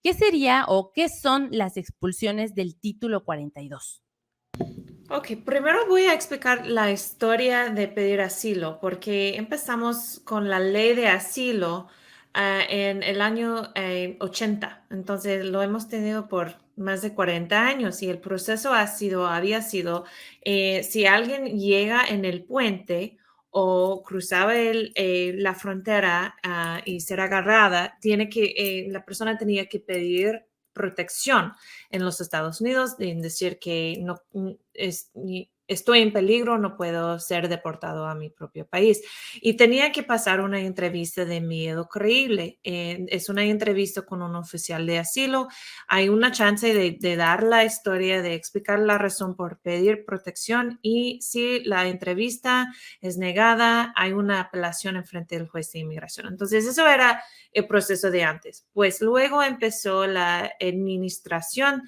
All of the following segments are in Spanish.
¿Qué sería o qué son las expulsiones del título 42? Ok, primero voy a explicar la historia de pedir asilo, porque empezamos con la ley de asilo en el año 80. Entonces lo hemos tenido por más de 40 años y el proceso había sido, si alguien llega en el puente o cruzaba la frontera y ser agarrada, la persona tenía que pedir protección en los Estados Unidos, en decir que no estoy en peligro, no puedo ser deportado a mi propio país. Y tenía que pasar una entrevista de miedo creíble. Es una entrevista con un oficial de asilo. Hay una chance de dar la historia, de explicar la razón por pedir protección y si la entrevista es negada, hay una apelación en frente del juez de inmigración. Entonces, eso era el proceso de antes. Pues luego empezó la administración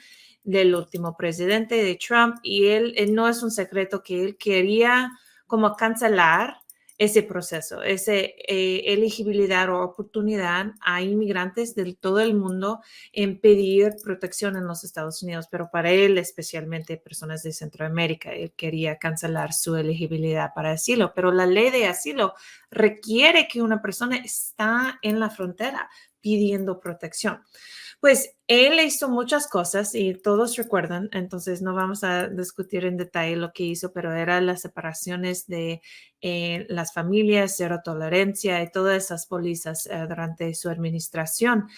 del último presidente de Trump y él no es un secreto que él quería como cancelar ese proceso, esa elegibilidad o oportunidad a inmigrantes de todo el mundo en pedir protección en los Estados Unidos, pero para él, especialmente personas de Centroamérica, él quería cancelar su elegibilidad para asilo, pero la ley de asilo requiere que una persona está en la frontera pidiendo protección. Pues él hizo muchas cosas y todos recuerdan, entonces no vamos a discutir en detalle lo que hizo, pero eran las separaciones de las familias, cero tolerancia y todas esas pólizas durante su administración.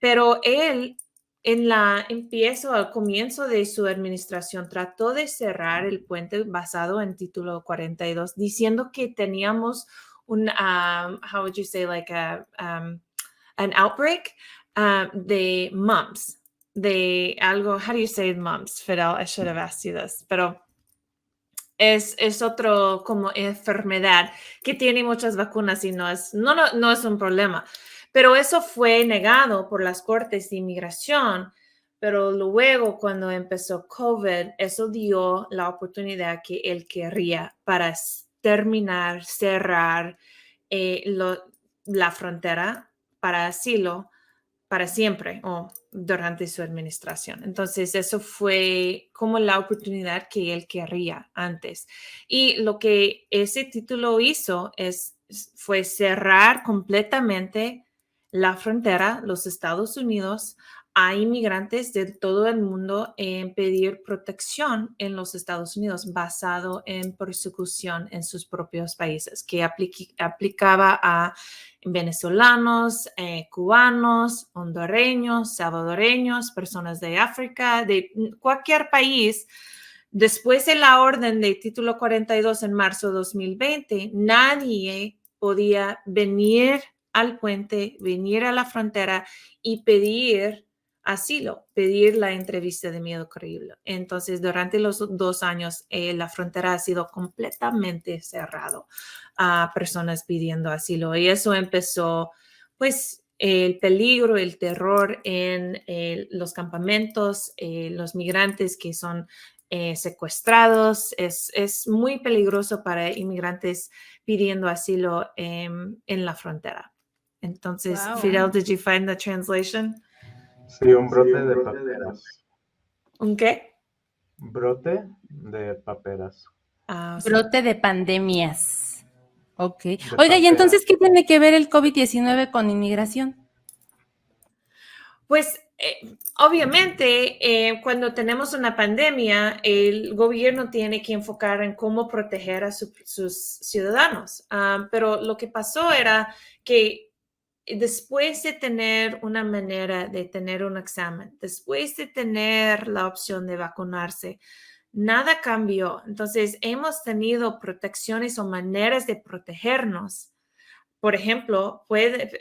Pero él al comienzo de su administración, trató de cerrar el puente basado en título 42, diciendo que teníamos how would you say, like an outbreak de mumps, de algo, how do you say mumps, Fidel? I should have asked you this, pero es otro como enfermedad que tiene muchas vacunas y no es un problema. Pero eso fue negado por las cortes de inmigración. Pero luego, cuando empezó COVID, eso dio la oportunidad que él quería para terminar, cerrar la frontera para asilo para siempre o durante su administración. Entonces, eso fue como la oportunidad que él quería antes. Y lo que ese título hizo fue cerrar completamente la frontera, los Estados Unidos, a inmigrantes de todo el mundo en pedir protección en los Estados Unidos basado en persecución en sus propios países, que aplicaba a venezolanos, cubanos, hondureños, salvadoreños, personas de África, de cualquier país. Después de la orden de título 42 en marzo de 2020, nadie podía venir al puente, venir a la frontera y pedir asilo, pedir la entrevista de miedo creíble. Entonces, durante los 2 años, la frontera ha sido completamente cerrado a personas pidiendo asilo. Y eso empezó, pues, el peligro, el terror en los campamentos, los migrantes que son secuestrados. Es muy peligroso para inmigrantes pidiendo asilo en la frontera. Entonces, Wow. Fidel, did you find the translation? Sí, un brote de paperas. ¿Un qué? Brote de paperas. Sí. Brote de pandemias. Ok. De Oiga, ¿y entonces paperas. qué tiene que ver el COVID-19 con inmigración? Pues obviamente cuando tenemos una pandemia, el gobierno tiene que enfocar en cómo proteger a sus ciudadanos. Pero lo que pasó era que después de tener una manera de tener un examen, después de tener la opción de vacunarse, nada cambió. Entonces, hemos tenido protecciones o maneras de protegernos. Por ejemplo,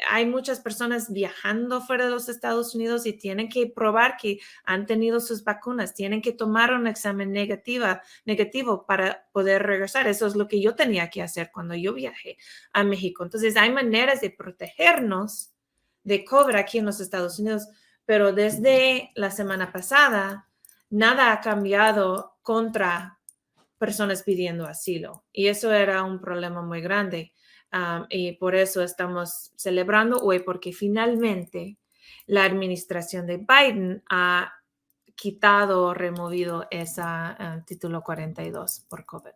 hay muchas personas viajando fuera de los Estados Unidos y tienen que probar que han tenido sus vacunas, tienen que tomar un examen negativo para poder regresar. Eso es lo que yo tenía que hacer cuando yo viajé a México. Entonces, hay maneras de protegernos de COVID aquí en los Estados Unidos, pero desde la semana pasada, nada ha cambiado contra personas pidiendo asilo. Y eso era un problema muy grande. Y por eso estamos celebrando hoy, porque finalmente la administración de Biden ha quitado o removido ese título 42 por COVID.